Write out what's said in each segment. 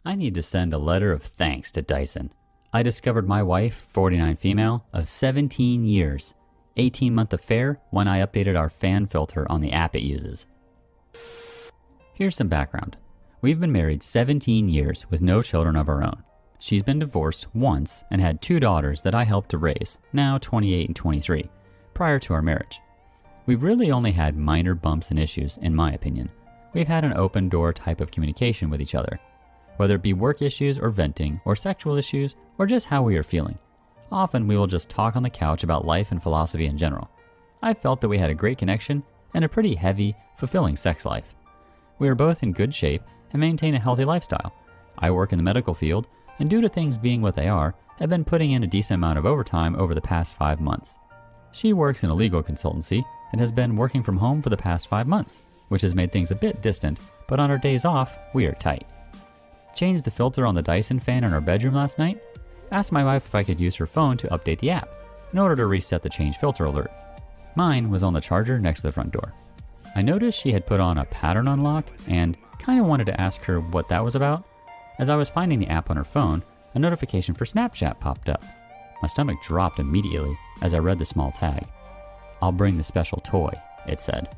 I need to send a letter of thanks to Dyson. I discovered my wife, 49 female, of 17 years, 18-month affair when I updated our fan filter on the app it uses. Here's some background. We've been married 17 years with no children of our own. She's been divorced once and had 2 daughters that I helped to raise, now 28 and 23, prior to our marriage. We've really only had minor bumps and issues, in my opinion. We've had an open door type of communication with each other, whether it be work issues or venting or sexual issues or just how we are feeling. Often we will just talk on the couch about life and philosophy in general. I felt that we had a great connection and a pretty heavy, fulfilling sex life. We are both in good shape and maintain a healthy lifestyle. I work in the medical field and due to things being what they are, have been putting in a decent amount of overtime over the past 5 months. She works in a legal consultancy and has been working from home for the past 5 months, which has made things a bit distant, but on our days off, we are tight. Changed the filter on the Dyson fan in our bedroom last night. Asked my wife if I could use her phone to update the app in order to reset the change filter alert. Mine was on the charger next to the front door. I noticed she had put on a pattern unlock and kind of wanted to ask her what that was about. As I was finding the app on her phone, a notification for Snapchat popped up. My stomach dropped immediately as I read the small tag. "I'll bring the special toy," it said.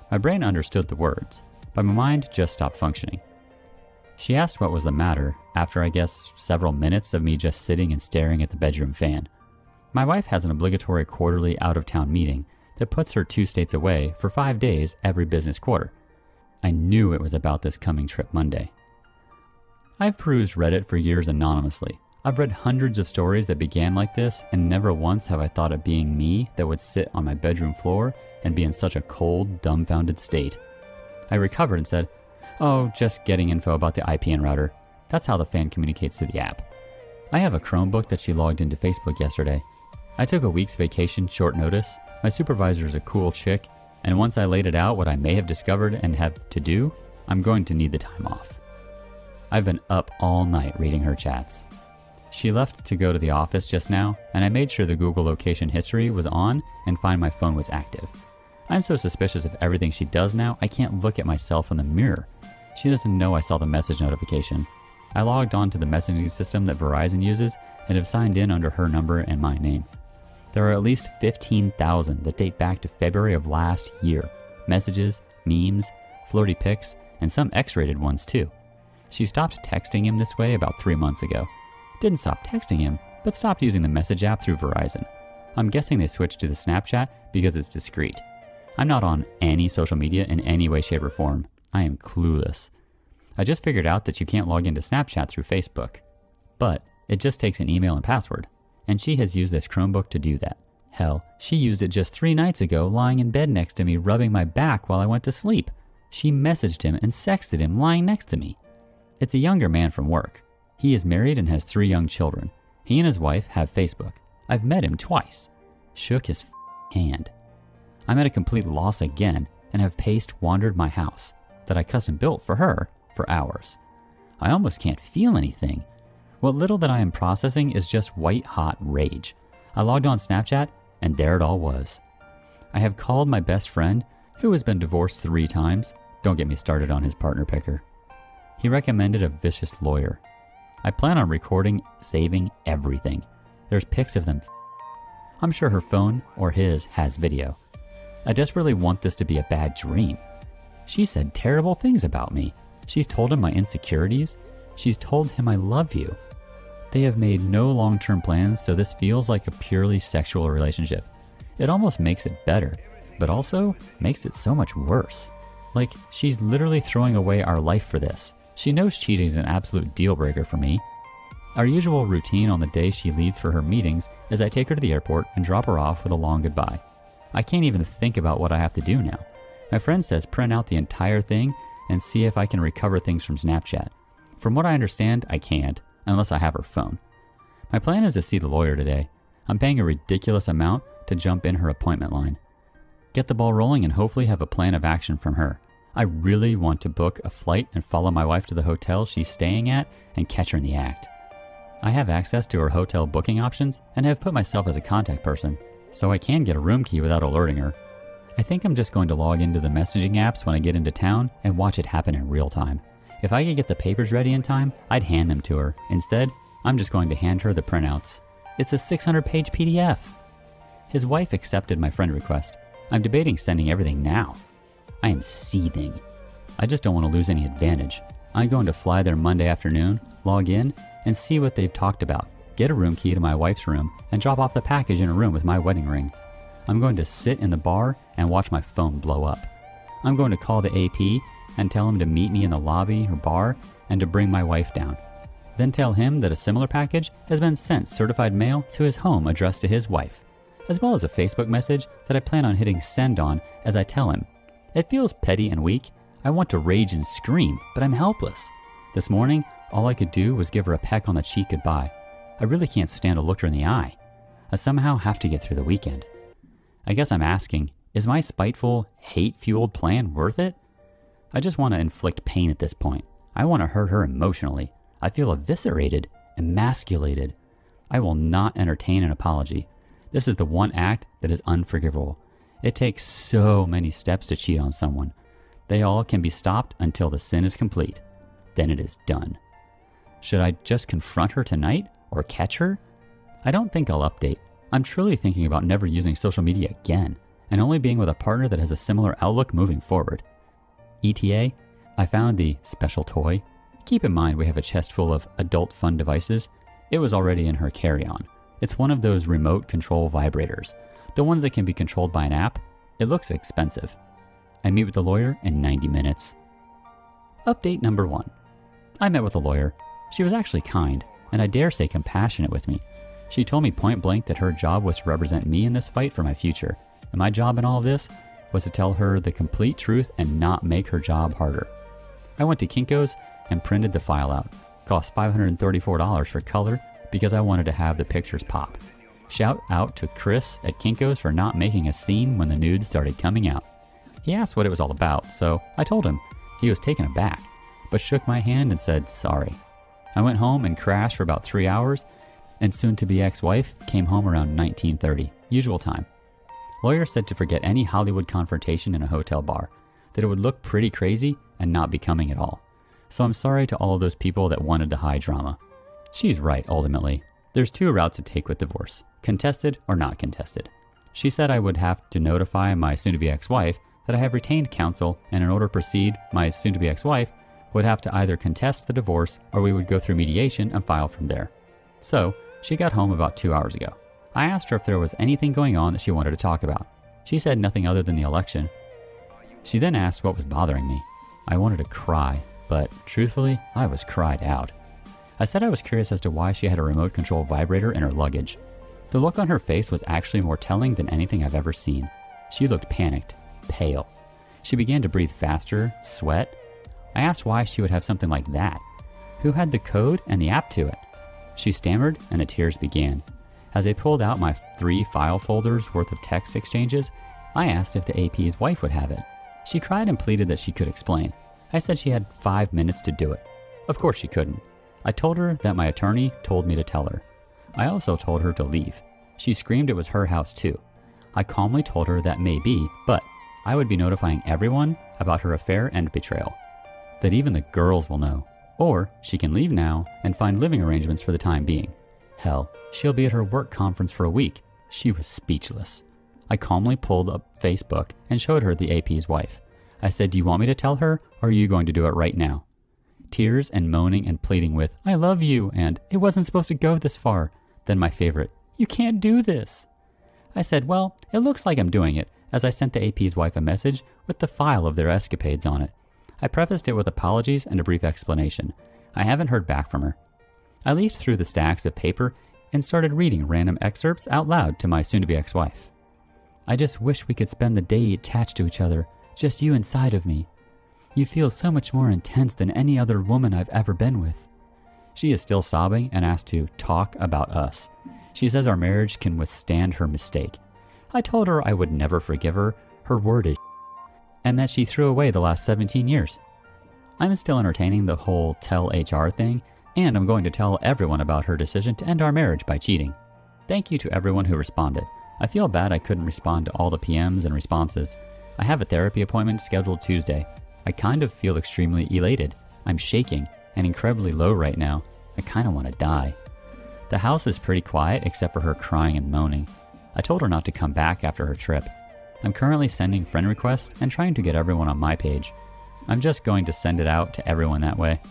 My brain understood the words, but my mind just stopped functioning. She asked what was the matter after I guess several minutes of me just sitting and staring at the bedroom fan. My wife has an obligatory quarterly out-of-town meeting that puts her 2 states away for 5 days every business quarter. I knew it was about this coming trip Monday. I've perused Reddit for years anonymously. I've read hundreds of stories that began like this, and never once have I thought of being me that would sit on my bedroom floor and be in such a cold, dumbfounded state. I recovered and said, "Oh, just getting info about the IPN router. That's how the fan communicates through the app." I have a Chromebook that she logged into Facebook yesterday. I took a week's vacation short notice. My supervisor is a cool chick, and once I laid it out what I may have discovered and have to do, I'm going to need the time off. I've been up all night reading her chats. She left to go to the office just now, and I made sure the Google location history was on and find my phone was active. I'm so suspicious of everything she does now, I can't look at myself in the mirror. She doesn't know I saw the message notification. I logged on to the messaging system that Verizon uses and have signed in under her number and my name. There are at least 15,000 that date back to February of last year. Messages, memes, flirty pics, and some X-rated ones too. She stopped texting him this way about 3 months ago. Didn't stop texting him, but stopped using the message app through Verizon. I'm guessing they switched to the Snapchat because it's discreet. I'm not on any social media in any way, shape, or form. I am clueless. I just figured out that you can't log into Snapchat through Facebook. But it just takes an email and password. And she has used this Chromebook to do that. Hell, she used it just 3 nights ago lying in bed next to me rubbing my back while I went to sleep. She messaged him and sexted him lying next to me. It's a younger man from work. He is married and has 3 young children. He and his wife have Facebook. I've met him twice. Shook his hand. I'm at a complete loss again and have wandered my house that I custom built for her for hours. I almost can't feel anything. What little that I am processing is just white hot rage. I logged on Snapchat and there it all was. I have called my best friend who has been divorced 3 times. Don't get me started on his partner picker. He recommended a vicious lawyer. I plan on recording, saving everything. There's pics of them. I'm sure her phone or his has video. I desperately want this to be a bad dream. She said terrible things about me. She's told him my insecurities. She's told him I love you. They have made no long-term plans, so this feels like a purely sexual relationship. It almost makes it better, but also makes it so much worse. Like, she's literally throwing away our life for this. She knows cheating is an absolute deal breaker for me. Our usual routine on the day she leaves for her meetings is I take her to the airport and drop her off with a long goodbye. I can't even think about what I have to do now. My friend says print out the entire thing and see if I can recover things from Snapchat. From what I understand, I can't, unless I have her phone. My plan is to see the lawyer today. I'm paying a ridiculous amount to jump in her appointment line. Get the ball rolling and hopefully have a plan of action from her. I really want to book a flight and follow my wife to the hotel she's staying at and catch her in the act. I have access to her hotel booking options and have put myself as a contact person, so I can get a room key without alerting her. I think I'm just going to log into the messaging apps when I get into town and watch it happen in real time. If I could get the papers ready in time, I'd hand them to her. Instead, I'm just going to hand her the printouts. It's a 600-page PDF. His wife accepted my friend request. I'm debating sending everything now. I am seething. I just don't want to lose any advantage. I'm going to fly there Monday afternoon, log in, and see what they've talked about, get a room key to my wife's room, and drop off the package in a room with my wedding ring. I'm going to sit in the bar and watch my phone blow up. I'm going to call the AP and tell him to meet me in the lobby or bar and to bring my wife down. Then tell him that a similar package has been sent certified mail to his home addressed to his wife, as well as a Facebook message that I plan on hitting send on as I tell him. It feels petty and weak. I want to rage and scream, but I'm helpless. This morning, all I could do was give her a peck on the cheek goodbye. I really can't stand to look her in the eye. I somehow have to get through the weekend. I guess I'm asking, is my spiteful, hate-fueled plan worth it? I just want to inflict pain at this point. I want to hurt her emotionally. I feel eviscerated, emasculated. I will not entertain an apology. This is the one act that is unforgivable. It takes so many steps to cheat on someone. They all can be stopped until the sin is complete. Then it is done. Should I just confront her tonight or catch her? I don't think I'll update. I'm truly thinking about never using social media again and only being with a partner that has a similar outlook moving forward. ETA, I found the special toy. Keep in mind we have a chest full of adult fun devices. It was already in her carry-on. It's one of those remote control vibrators, the ones that can be controlled by an app. It looks expensive. I meet with the lawyer in 90 minutes. Update number 1. I met with a lawyer. She was actually kind, and I dare say compassionate with me. She told me point blank that her job was to represent me in this fight for my future, and my job in all of this was to tell her the complete truth and not make her job harder. I went to Kinko's and printed the file out. Cost $534 for color because I wanted to have the pictures pop. Shout out to Chris at Kinko's for not making a scene when the nudes started coming out. He asked what it was all about, so I told him. He was taken aback, but shook my hand and said sorry. I went home and crashed for about 3 hours, and soon-to-be ex-wife came home around 19:30, usual time. Lawyer said to forget any Hollywood confrontation in a hotel bar, that it would look pretty crazy and not becoming at all. So I'm sorry to all of those people that wanted to hide drama. She's right, ultimately. There's 2 routes to take with divorce, contested or not contested. She said I would have to notify my soon-to-be ex-wife that I have retained counsel, and in order to proceed, my soon-to-be ex-wife would have to either contest the divorce or we would go through mediation and file from there. So, she got home about 2 hours ago. I asked her if there was anything going on that she wanted to talk about. She said nothing other than the election. She then asked what was bothering me. I wanted to cry, but truthfully, I was cried out. I said I was curious as to why she had a remote control vibrator in her luggage. The look on her face was actually more telling than anything I've ever seen. She looked panicked, pale. She began to breathe faster, sweat. I asked why she would have something like that. Who had the code and the app to it? She stammered and the tears began. As I pulled out my 3 file folders worth of text exchanges, I asked if the AP's wife would have it. She cried and pleaded that she could explain. I said she had 5 minutes to do it. Of course she couldn't. I told her that my attorney told me to tell her. I also told her to leave. She screamed it was her house too. I calmly told her that may be, but I would be notifying everyone about her affair and betrayal. That even the girls will know. Or she can leave now and find living arrangements for the time being. Hell, she'll be at her work conference for a week. She was speechless. I calmly pulled up Facebook and showed her the AP's wife. I said, do you want me to tell her, or are you going to do it right now? Tears and moaning and pleading with, I love you, and it wasn't supposed to go this far. Then my favorite, you can't do this. I said, well, it looks like I'm doing it, as I sent the AP's wife a message with the file of their escapades on it. I prefaced it with apologies and a brief explanation. I haven't heard back from her. I leafed through the stacks of paper and started reading random excerpts out loud to my soon-to-be ex-wife. I just wish we could spend the day attached to each other, just you inside of me. You feel so much more intense than any other woman I've ever been with. She is still sobbing and asked to talk about us. She says our marriage can withstand her mistake. I told her I would never forgive her. Her word is and that she threw away the last 17 years. I'm still entertaining the whole tell HR thing, and I'm going to tell everyone about her decision to end our marriage by cheating. Thank you to everyone who responded. I feel bad I couldn't respond to all the PMs and responses. I have a therapy appointment scheduled Tuesday. I kind of feel extremely elated. I'm shaking and incredibly low right now. I kind of want to die. The house is pretty quiet except for her crying and moaning. I told her not to come back after her trip. I'm currently sending friend requests and trying to get everyone on my page. I'm just going to send it out to everyone that way.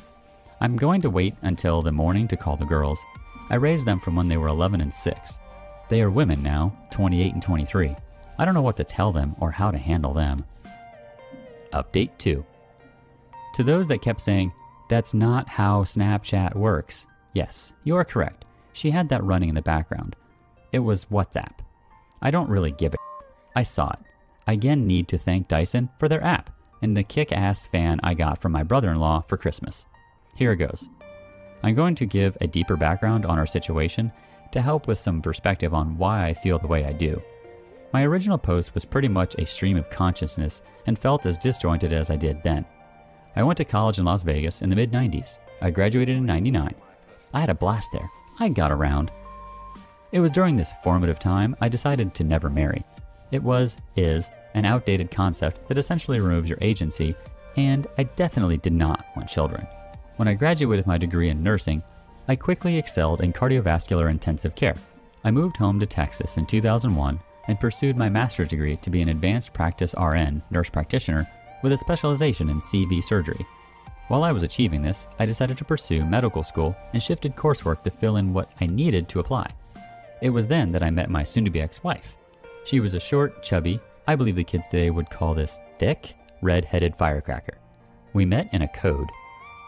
I'm going to wait until the morning to call the girls. I raised them from when they were 11 and 6. They are women now, 28 and 23. I don't know what to tell them or how to handle them. Update 2. To those that kept saying, "That's not how Snapchat works." Yes, you are correct. She had that running in the background. It was WhatsApp. I don't really give a I saw it. I again need to thank Dyson for their app and the kick-ass fan I got from my brother-in-law for Christmas. Here it goes. I'm going to give a deeper background on our situation to help with some perspective on why I feel the way I do. My original post was pretty much a stream of consciousness and felt as disjointed as I did then. I went to college in Las Vegas in the mid-90s. I graduated in 99. I had a blast there. I got around. It was during this formative time I decided to never marry. It is an outdated concept that essentially removes your agency, and I definitely did not want children. When I graduated with my degree in nursing, I quickly excelled in cardiovascular intensive care. I moved home to Texas in 2001 and pursued my master's degree to be an advanced practice RN, nurse practitioner, with a specialization in CV surgery. While I was achieving this, I decided to pursue medical school and shifted coursework to fill in what I needed to apply. It was then that I met my soon-to-be ex-wife. She was a short, chubby, I believe the kids today would call this thick, red-headed firecracker. We met in a code.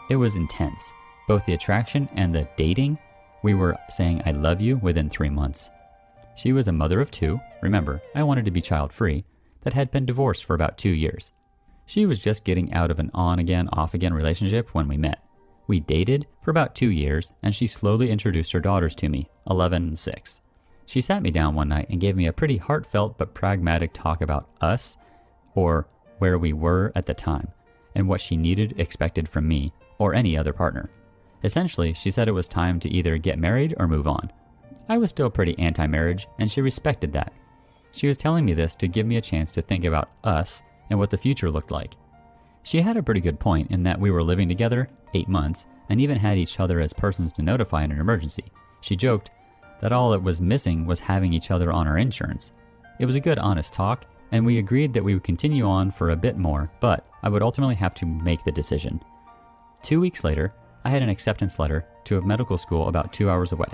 It was intense, both the attraction and the dating. We were saying I love you within 3 months. She was a mother of 2, remember, I wanted to be child-free, that had been divorced for about 2 years. She was just getting out of an on-again, off-again relationship when we met. We dated for about 2 years, and she slowly introduced her daughters to me, 11 and 6. She sat me down one night and gave me a pretty heartfelt but pragmatic talk about us, or where we were at the time, and what she needed, expected from me, or any other partner. Essentially, she said it was time to either get married or move on. I was still pretty anti-marriage, and she respected that. She was telling me this to give me a chance to think about us and what the future looked like. She had a pretty good point in that we were living together 8 months and even had each other as persons to notify in an emergency. She joked that all it was missing was having each other on our insurance. It was a good, honest talk, and we agreed that we would continue on for a bit more, but I would ultimately have to make the decision. 2 weeks later, I had an acceptance letter to a medical school about 2 hours away.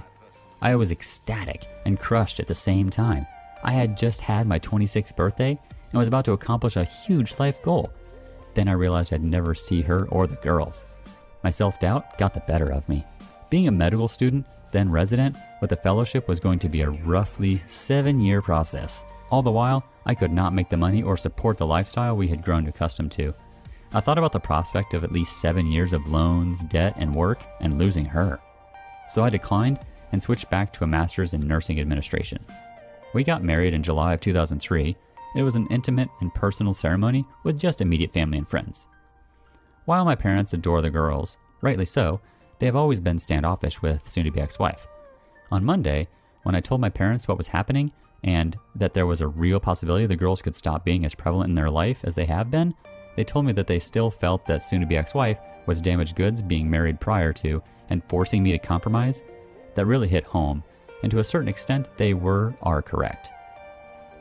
I was ecstatic and crushed at the same time. I had just had my 26th birthday and was about to accomplish a huge life goal. Then I realized I'd never see her or the girls. My self-doubt got the better of me. Being a medical student, then resident, with a fellowship was going to be a roughly 7-year process. All the while, I could not make the money or support the lifestyle we had grown accustomed to. I thought about the prospect of at least 7 years of loans, debt, and work, and losing her. So I declined and switched back to a master's in nursing administration. We got married in July of 2003. It was an intimate and personal ceremony with just immediate family and friends. While my parents adore the girls, rightly so, they have always been standoffish with soon-to-be ex-wife. On Monday, when I told my parents what was happening and that there was a real possibility the girls could stop being as prevalent in their life as they have been, they told me that they still felt that soon-to-be ex-wife was damaged goods being married prior to and forcing me to compromise. That really hit home, and to a certain extent, they are correct.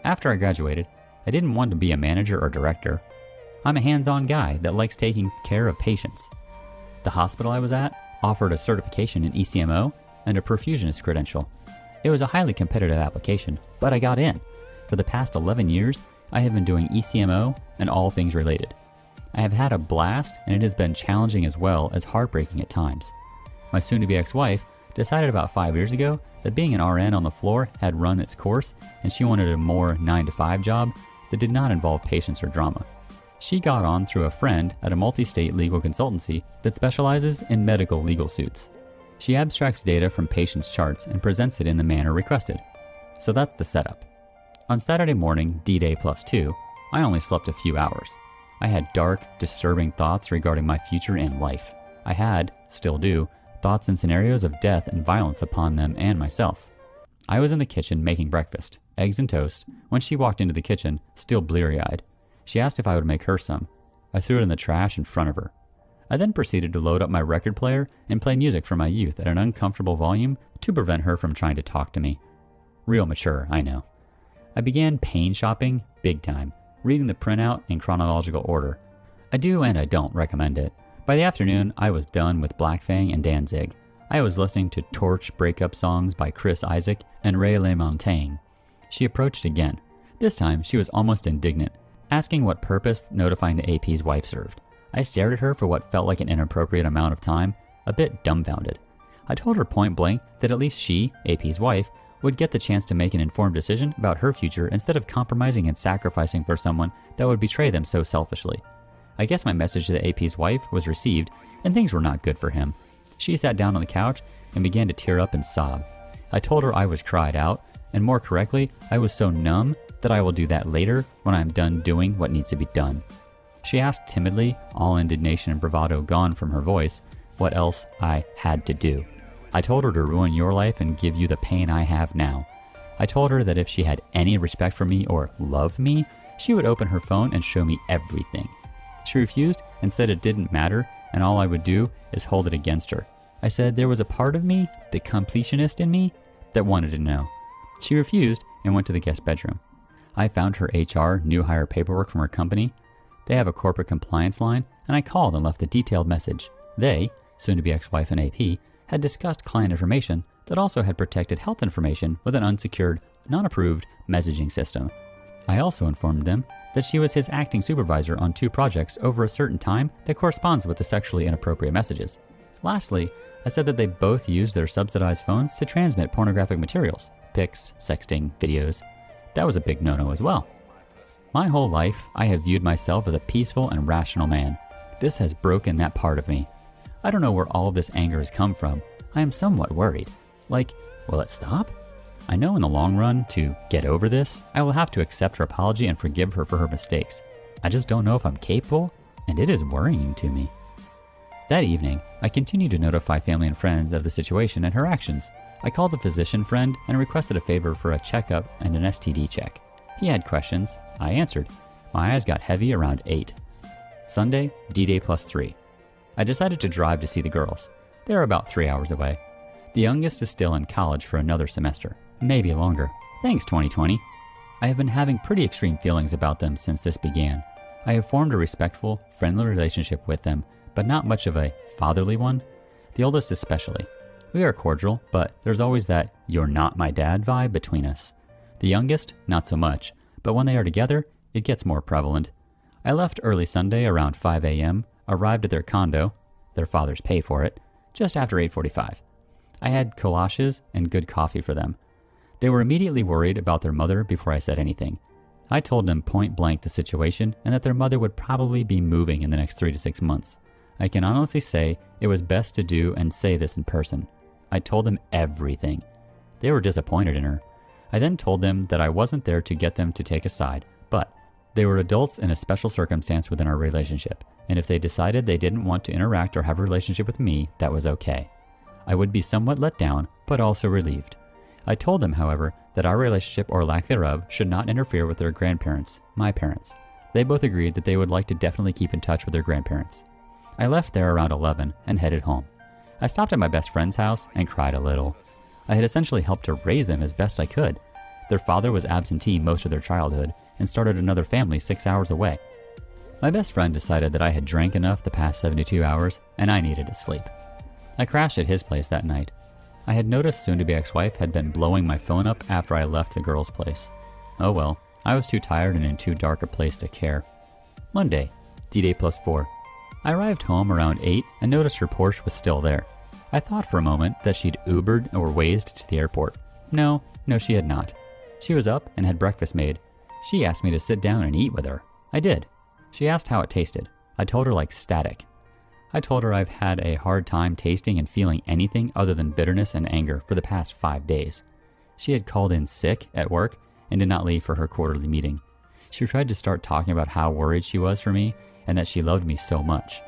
After I graduated, I didn't want to be a manager or director. I'm a hands-on guy that likes taking care of patients. The hospital I was at offered a certification in ECMO and a perfusionist credential. It was a highly competitive application, but I got in. For the past 11 years, I have been doing ECMO and all things related. I have had a blast, and it has been challenging as well as heartbreaking at times. My soon-to-be ex-wife decided about 5 years ago that being an RN on the floor had run its course, and she wanted a more 9-to-5 job that did not involve patients or drama. She got on through a friend at a multi-state legal consultancy that specializes in medical legal suits. She abstracts data from patients' charts and presents it in the manner requested. So that's the setup. On Saturday morning, D-Day +2, I only slept a few hours. I had dark, disturbing thoughts regarding my future in life. I had, still do, thoughts and scenarios of death and violence upon them and myself. I was in the kitchen making breakfast, eggs and toast, when she walked into the kitchen, still bleary-eyed. She asked if I would make her some. I threw it in the trash in front of her. I then proceeded to load up my record player and play music from my youth at an uncomfortable volume to prevent her from trying to talk to me. Real mature, I know. I began pain shopping big time, reading the printout in chronological order. I do and I don't recommend it. By the afternoon, I was done with Black Fang and Danzig. I was listening to Torch breakup songs by Chris Isaak and Ray LaMontagne. She approached again. This time, she was almost indignant, asking what purpose notifying the AP's wife served. I stared at her for what felt like an inappropriate amount of time, a bit dumbfounded. I told her point blank that at least she, AP's wife, would get the chance to make an informed decision about her future instead of compromising and sacrificing for someone that would betray them so selfishly. I guess my message to the AP's wife was received, and things were not good for him. She sat down on the couch and began to tear up and sob. I told her I was cried out, and more correctly, I was so numb that I will do that later when I am done doing what needs to be done. She asked timidly, all indignation and bravado gone from her voice, what else I had to do. I told her to ruin your life and give you the pain I have now. I told her that if she had any respect for me or love me, she would open her phone and show me everything. She refused and said it didn't matter and all I would do is hold it against her. I said there was a part of me, the completionist in me, that wanted to know. She refused and went to the guest bedroom. I found her HR new hire paperwork from her company. They have a corporate compliance line, and I called and left a detailed message. They, soon-to-be ex-wife and AP, had discussed client information that also had protected health information with an unsecured, non-approved messaging system. I also informed them that she was his acting supervisor on 2 projects over a certain time that corresponds with the sexually inappropriate messages. Lastly, I said that they both used their subsidized phones to transmit pornographic materials, pics, sexting, videos. That was a big no-no as well. My whole life, I have viewed myself as a peaceful and rational man. This has broken that part of me. I don't know where all of this anger has come from. I am somewhat worried. Like, will it stop? I know in the long run, to get over this, I will have to accept her apology and forgive her for her mistakes. I just don't know if I'm capable, and it is worrying to me. That evening, I continued to notify family and friends of the situation and her actions. I called a physician friend and requested a favor for a checkup and an STD check. He had questions. I answered. My eyes got heavy around 8. Sunday, D-Day +3. I decided to drive to see the girls. They are about 3 hours away. The youngest is still in college for another semester, maybe longer. Thanks, 2020. I have been having pretty extreme feelings about them since this began. I have formed a respectful, friendly relationship with them, but not much of a fatherly one. The oldest especially. We are cordial, but there's always that "you're not my dad" vibe between us. The youngest, not so much, but when they are together, it gets more prevalent. I left early Sunday around 5 a.m., arrived at their condo, their fathers pay for it, just after 8:45. I had collages and good coffee for them. They were immediately worried about their mother before I said anything. I told them point blank the situation and that their mother would probably be moving in the next 3 to 6 months. I can honestly say it was best to do and say this in person. I told them everything. They were disappointed in her. I then told them that I wasn't there to get them to take a side, but they were adults in a special circumstance within our relationship, and if they decided they didn't want to interact or have a relationship with me, that was okay. I would be somewhat let down, but also relieved. I told them, however, that our relationship or lack thereof should not interfere with their grandparents, my parents. They both agreed that they would like to definitely keep in touch with their grandparents. I left there around 11 and headed home. I stopped at my best friend's house and cried a little. I had essentially helped to raise them as best I could. Their father was absentee most of their childhood and started another family 6 hours away. My best friend decided that I had drank enough the past 72 hours and I needed to sleep. I crashed at his place that night. I had noticed soon-to-be ex-wife had been blowing my phone up after I left the girl's place. Oh well, I was too tired and in too dark a place to care. Monday, D-Day +4. I arrived home around 8 and noticed her Porsche was still there. I thought for a moment that she'd Ubered or Wazed to the airport. No, she had not. She was up and had breakfast made. She asked me to sit down and eat with her. I did. She asked how it tasted. I told her like static. I told her I've had a hard time tasting and feeling anything other than bitterness and anger for the past 5 days. She had called in sick at work and did not leave for her quarterly meeting. She tried to start talking about how worried she was for me and that she loved me so much.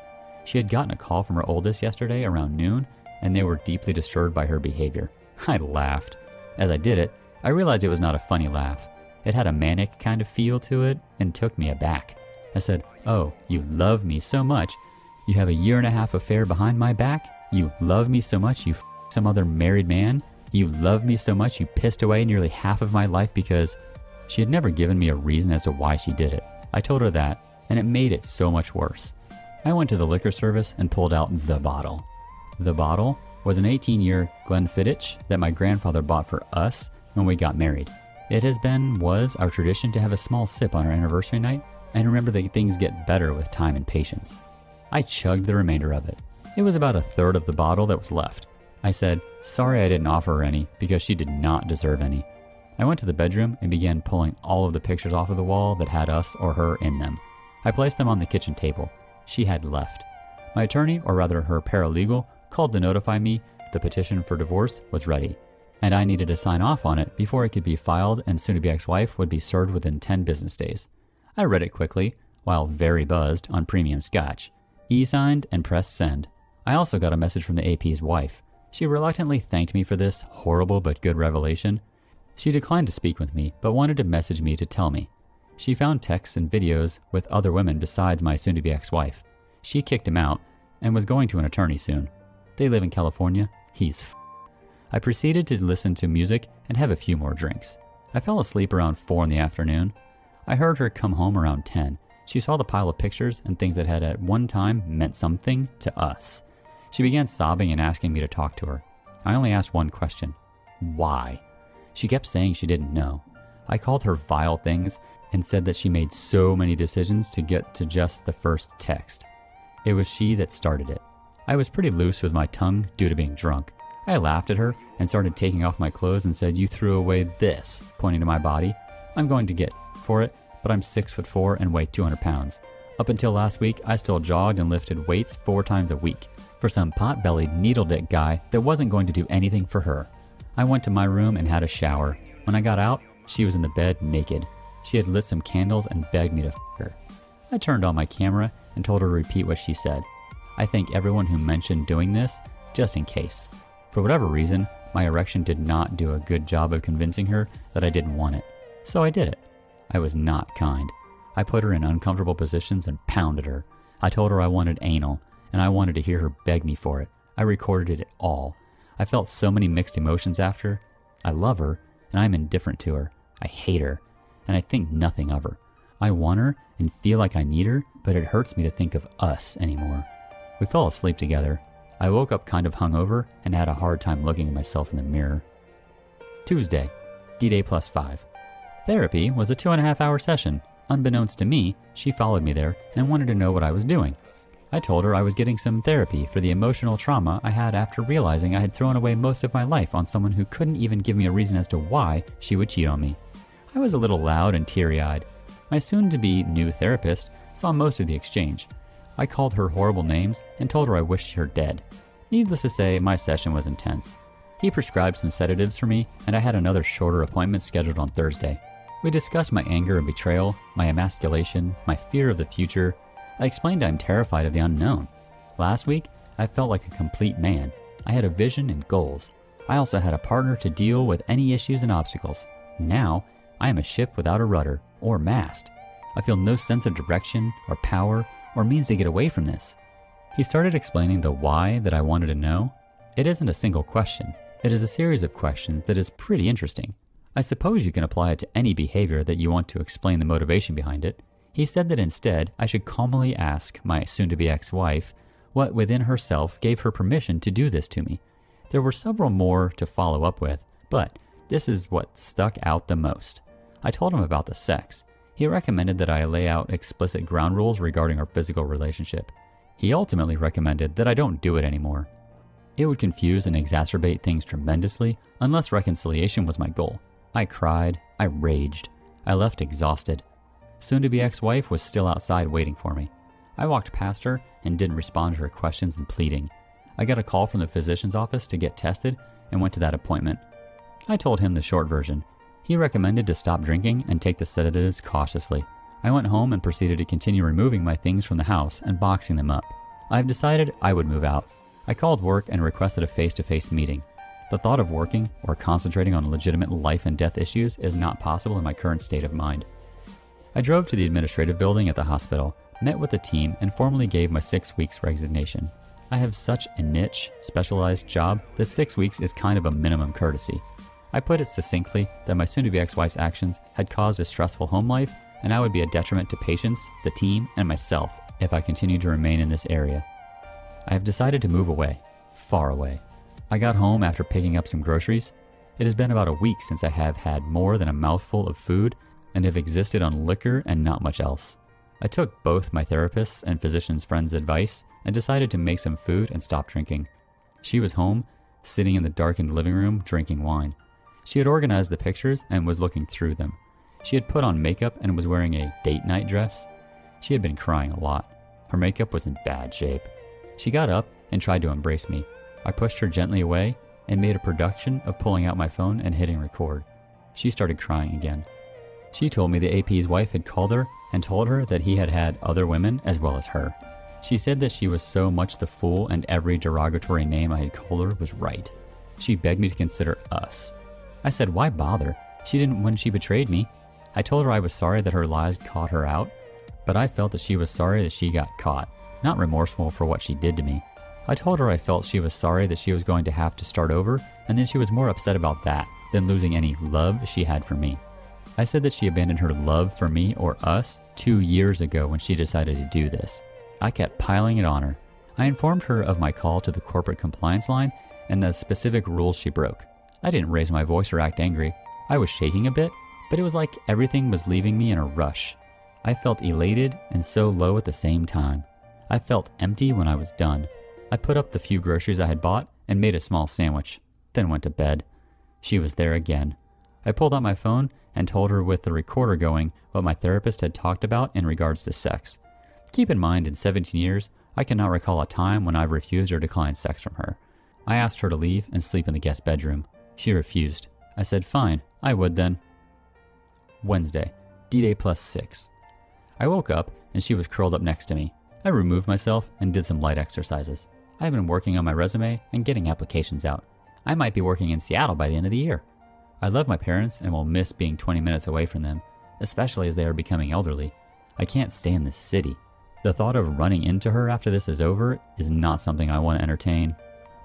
She had gotten a call from her oldest yesterday around noon, and they were deeply disturbed by her behavior. I laughed. As I did it, I realized it was not a funny laugh. It had a manic kind of feel to it and took me aback. I said, "Oh, you love me so much. You have a 1.5-year affair behind my back? You love me so much you some other married man? You love me so much you pissed away nearly half of my life because... She had never given me a reason as to why she did it. I told her that, and it made it so much worse. I went to the liquor service and pulled out the bottle. The bottle was an 18-year Glenfiddich that my grandfather bought for us when we got married. It was our tradition to have a small sip on our anniversary night, and remember that things get better with time and patience. I chugged the remainder of it. It was about 1/3 of the bottle that was left. I said, sorry I didn't offer her any because she did not deserve any. I went to the bedroom and began pulling all of the pictures off of the wall that had us or her in them. I placed them on the kitchen table. She had left. My attorney, or rather her paralegal, called to notify me the petition for divorce was ready, and I needed to sign off on it before it could be filed and soon-to-be ex-wife would be served within 10 business days. I read it quickly, while very buzzed on premium scotch. E-signed and pressed send. I also got a message from the AP's wife. She reluctantly thanked me for this horrible but good revelation. She declined to speak with me, but wanted to message me to tell me. She found texts and videos with other women besides my soon-to-be ex-wife. She kicked him out and was going to an attorney soon. They live in California. He's I proceeded to listen to music and have a few more drinks. I fell asleep around 4 in the afternoon. I heard her come home around 10. She saw the pile of pictures and things that had at one time meant something to us. She began sobbing and asking me to talk to her. I only asked one question. Why? She kept saying she didn't know. I called her vile things and said that she made so many decisions to get to just the first text. It was she that started it. I was pretty loose with my tongue due to being drunk. I laughed at her and started taking off my clothes and said, you threw away this, pointing to my body. I'm going to get for it, but I'm 6'4" and weigh 200 pounds. Up until last week, I still jogged and lifted weights 4 times a week for some pot-bellied needle-dick guy that wasn't going to do anything for her. I went to my room and had a shower. When I got out, she was in the bed naked. She had lit some candles and begged me to f her. I turned on my camera and told her to repeat what she said. I thank everyone who mentioned doing this, just in case. For whatever reason, my erection did not do a good job of convincing her that I didn't want it. So I did it. I was not kind. I put her in uncomfortable positions and pounded her. I told her I wanted anal, and I wanted to hear her beg me for it. I recorded it all. I felt so many mixed emotions after. I love her, and I'm indifferent to her. I hate her, and I think nothing of her. I want her and feel like I need her, but it hurts me to think of us anymore. We fell asleep together. I woke up kind of hungover and had a hard time looking at myself in the mirror. Tuesday, D-Day +5. Therapy was a 2.5-hour session. Unbeknownst to me, she followed me there and wanted to know what I was doing. I told her I was getting some therapy for the emotional trauma I had after realizing I had thrown away most of my life on someone who couldn't even give me a reason as to why she would cheat on me. I was a little loud and teary-eyed. My soon-to-be new therapist saw most of the exchange. I called her horrible names and told her I wished her dead. Needless to say, my session was intense. He prescribed some sedatives for me, and I had another shorter appointment scheduled on Thursday. We discussed my anger and betrayal, my emasculation, my fear of the future. I explained I'm terrified of the unknown. Last week, I felt like a complete man. I had a vision and goals. I also had a partner to deal with any issues and obstacles. Now, I am a ship without a rudder or mast. I feel no sense of direction or power or means to get away from this. He started explaining the why that I wanted to know. It isn't a single question. It is a series of questions that is pretty interesting. I suppose you can apply it to any behavior that you want to explain the motivation behind it. He said that instead, I should calmly ask my soon-to-be ex-wife what within herself gave her permission to do this to me. There were several more to follow up with, but this is what stuck out the most. I told him about the sex. He recommended that I lay out explicit ground rules regarding our physical relationship. He ultimately recommended that I don't do it anymore. It would confuse and exacerbate things tremendously unless reconciliation was my goal. I cried, I raged, I left exhausted. Soon-to-be ex-wife was still outside waiting for me. I walked past her and didn't respond to her questions and pleading. I got a call from the physician's office to get tested and went to that appointment. I told him the short version. He recommended to stop drinking and take the sedatives cautiously. I went home and proceeded to continue removing my things from the house and boxing them up. I've decided I would move out. I called work and requested a face-to-face meeting. The thought of working or concentrating on legitimate life and death issues is not possible in my current state of mind. I drove to the administrative building at the hospital. met with the team, and formally gave my 6 weeks resignation. I have such a niche, specialized job that 6 weeks is kind of a minimum courtesy. I put it succinctly that my soon-to-be ex-wife's actions had caused a stressful home life, and I would be a detriment to patients, the team, and myself if I continued to remain in this area. I have decided to move away, far away. I got home after picking up some groceries. It has been about a week since I have had more than a mouthful of food and have existed on liquor and not much else. I took both my therapist's and physician's friend's advice and decided to make some food and stop drinking. She was home, sitting in the darkened living room, drinking wine. She had organized the pictures and was looking through them. She had put on makeup and was wearing a date night dress. She had been crying a lot. Her makeup was in bad shape. She got up and tried to embrace me. I pushed her gently away and made a production of pulling out my phone and hitting record. She started crying again. She told me the AP's wife had called her and told her that he had had other women as well as her. She said that she was so much the fool and every derogatory name I had called her was right. She begged me to consider us. I said, why bother? She didn't when she betrayed me. I told her I was sorry that her lies caught her out, but I felt that she was sorry that she got caught, not remorseful for what she did to me. I told her I felt she was sorry that she was going to have to start over, and then she was more upset about that than losing any love she had for me. I said that she abandoned her love for me or us 2 years ago when she decided to do this. I kept piling it on her. I informed her of my call to the corporate compliance line and the specific rules she broke. I didn't raise my voice or act angry. I was shaking a bit, but it was like everything was leaving me in a rush. I felt elated and so low at the same time. I felt empty when I was done. I put up the few groceries I had bought and made a small sandwich, then went to bed. She was there again. I pulled out my phone and told her with the recorder going what my therapist had talked about in regards to sex. Keep in mind, in 17 years, I cannot recall a time when I've refused or declined sex from her. I asked her to leave and sleep in the guest bedroom. She refused. I said, fine, I would then. Wednesday, D-Day +6. I woke up and she was curled up next to me. I removed myself and did some light exercises. I have been working on my resume and getting applications out. I might be working in Seattle by the end of the year. I love my parents and will miss being 20 minutes away from them, especially as they are becoming elderly. I can't stay in this city. The thought of running into her after this is over is not something I want to entertain.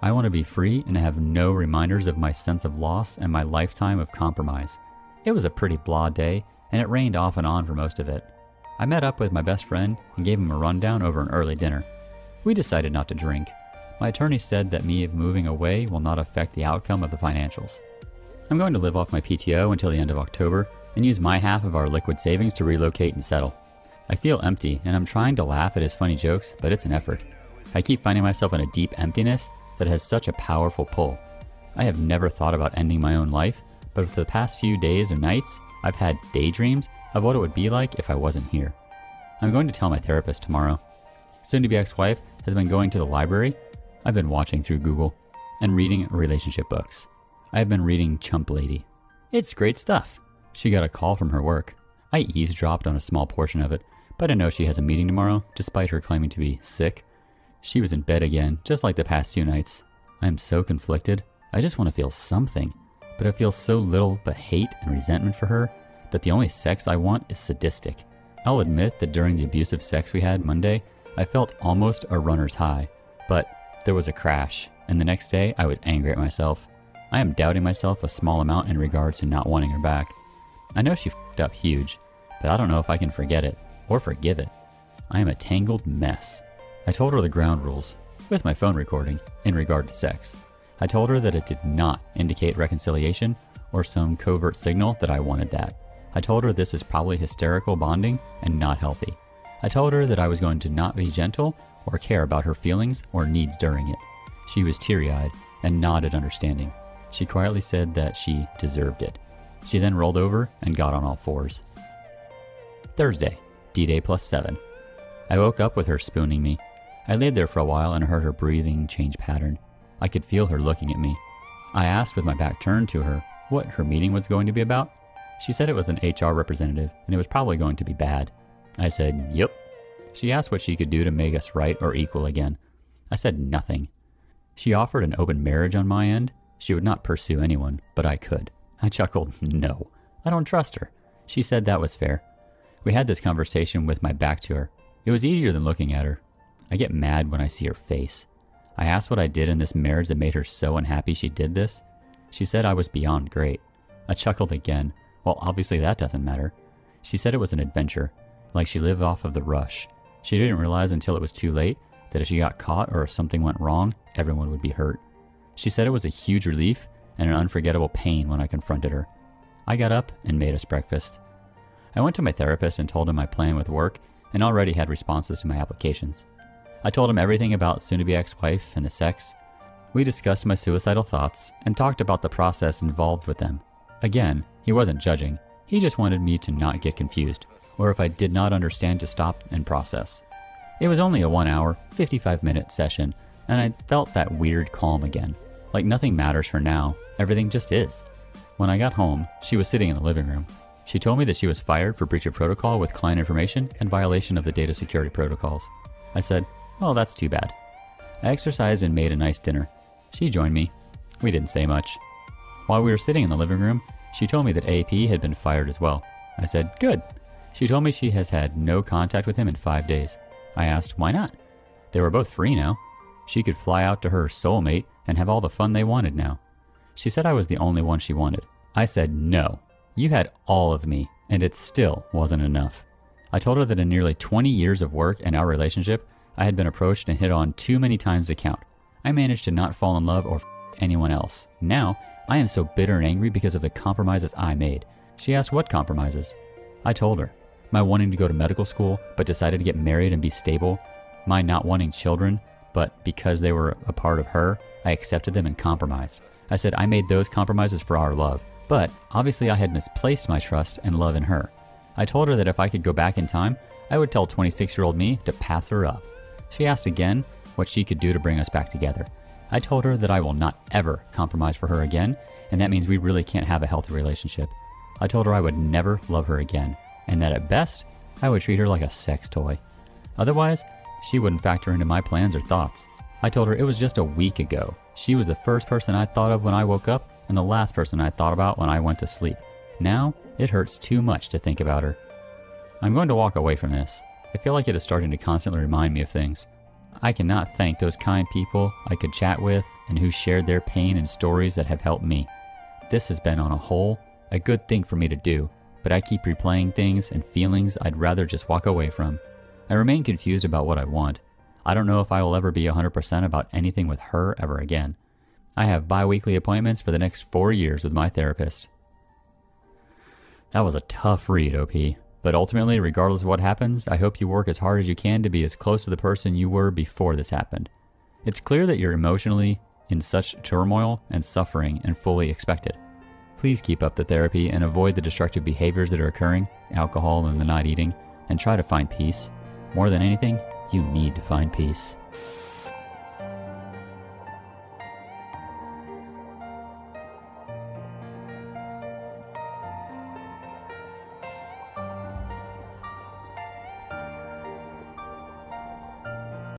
I want to be free and have no reminders of my sense of loss and my lifetime of compromise. It was a pretty blah day, and it rained off and on for most of it. I met up with my best friend and gave him a rundown over an early dinner. We decided not to drink. My attorney said that me moving away will not affect the outcome of the financials. I'm going to live off my PTO until the end of October and use my half of our liquid savings to relocate and settle. I feel empty and I'm trying to laugh at his funny jokes, but it's an effort. I keep finding myself in a deep emptiness that has such a powerful pull. I have never thought about ending my own life, but for the past few days or nights, I've had daydreams of what it would be like if I wasn't here. I'm going to tell my therapist tomorrow. Soon-to-be ex-wife has been going to the library. I've been watching through Google and reading relationship books. I have been reading Chump Lady. It's great stuff. She got a call from her work. I eavesdropped on a small portion of it, but I know she has a meeting tomorrow, despite her claiming to be sick. She was in bed again, just like the past 2 nights. I am so conflicted. I just want to feel something, but I feel so little but hate and resentment for her that the only sex I want is sadistic. I'll admit that during the abusive sex we had Monday, I felt almost a runner's high, but there was a crash, and the next day I was angry at myself. I am doubting myself a small amount in regards to not wanting her back. I know she f***ed up huge, but I don't know if I can forget it or forgive it. I am a tangled mess. I told her the ground rules, with my phone recording, in regard to sex. I told her that it did not indicate reconciliation or some covert signal that I wanted that. I told her this is probably hysterical bonding and not healthy. I told her that I was going to not be gentle or care about her feelings or needs during it. She was teary-eyed and nodded understanding. She quietly said that she deserved it. She then rolled over and got on all fours. Thursday, D-Day +7. I woke up with her spooning me. I laid there for a while and heard her breathing change pattern. I could feel her looking at me. I asked with my back turned to her what her meeting was going to be about. She said it was an HR representative and it was probably going to be bad. I said, yep. She asked what she could do to make us right or equal again. I said nothing. She offered an open marriage on my end. She would not pursue anyone, but I could. I chuckled, no, I don't trust her. She said that was fair. We had this conversation with my back to her. It was easier than looking at her. I get mad when I see her face. I asked what I did in this marriage that made her so unhappy she did this. She said I was beyond great. I chuckled again. Well, obviously that doesn't matter. She said it was an adventure, like she lived off of the rush. She didn't realize until it was too late that if she got caught or if something went wrong, everyone would be hurt. She said it was a huge relief and an unforgettable pain when I confronted her. I got up and made us breakfast. I went to my therapist and told him my plan with work and already had responses to my applications. I told him everything about soon-to-be ex-wife and the sex. We discussed my suicidal thoughts and talked about the process involved with them. Again, he wasn't judging. He just wanted me to not get confused, or if I did not understand, to stop and process. It was only a 1 hour, 55-minute session, and I felt that weird calm again. Like nothing matters for now, everything just is. When I got home, she was sitting in the living room. She told me that she was fired for breach of protocol with client information and violation of the data security protocols. I said, "Oh, that's too bad." I exercised and made a nice dinner. She joined me. We didn't say much. While we were sitting in the living room, she told me that AP had been fired as well. I said, "Good." She told me she has had no contact with him in 5 days. I asked, why not? They were both free now. She could fly out to her soulmate and have all the fun they wanted now. She said I was the only one she wanted. I said, "No, you had all of me, and it still wasn't enough." I told her that in nearly 20 years of work and our relationship, I had been approached and hit on too many times to count. I managed to not fall in love or anyone else. Now, I am so bitter and angry because of the compromises I made. She asked what compromises. I told her. My wanting to go to medical school, but decided to get married and be stable. My not wanting children, but because they were a part of her, I accepted them and compromised. I said I made those compromises for our love, but obviously I had misplaced my trust and love in her. I told her that if I could go back in time, I would tell 26-year-old me to pass her up. She asked again what she could do to bring us back together. I told her that I will not ever compromise for her again, and that means we really can't have a healthy relationship. I told her I would never love her again, and that at best, I would treat her like a sex toy. Otherwise, she wouldn't factor into my plans or thoughts. I told her it was just a week ago. She was the first person I thought of when I woke up and the last person I thought about when I went to sleep. Now, it hurts too much to think about her. I'm going to walk away from this. I feel like it is starting to constantly remind me of things. I cannot thank those kind people I could chat with and who shared their pain and stories that have helped me. This has been, on a whole, a good thing for me to do, but I keep replaying things and feelings I'd rather just walk away from. I remain confused about what I want. I don't know if I will ever be 100% about anything with her ever again. I have bi-weekly appointments for the next 4 years with my therapist. That was a tough read, OP. But ultimately, regardless of what happens, I hope you work as hard as you can to be as close to the person you were before this happened. It's clear that you're emotionally in such turmoil and suffering and fully expect it. Please keep up the therapy and avoid the destructive behaviors that are occurring, alcohol and the not eating, and try to find peace. More than anything, you need to find peace.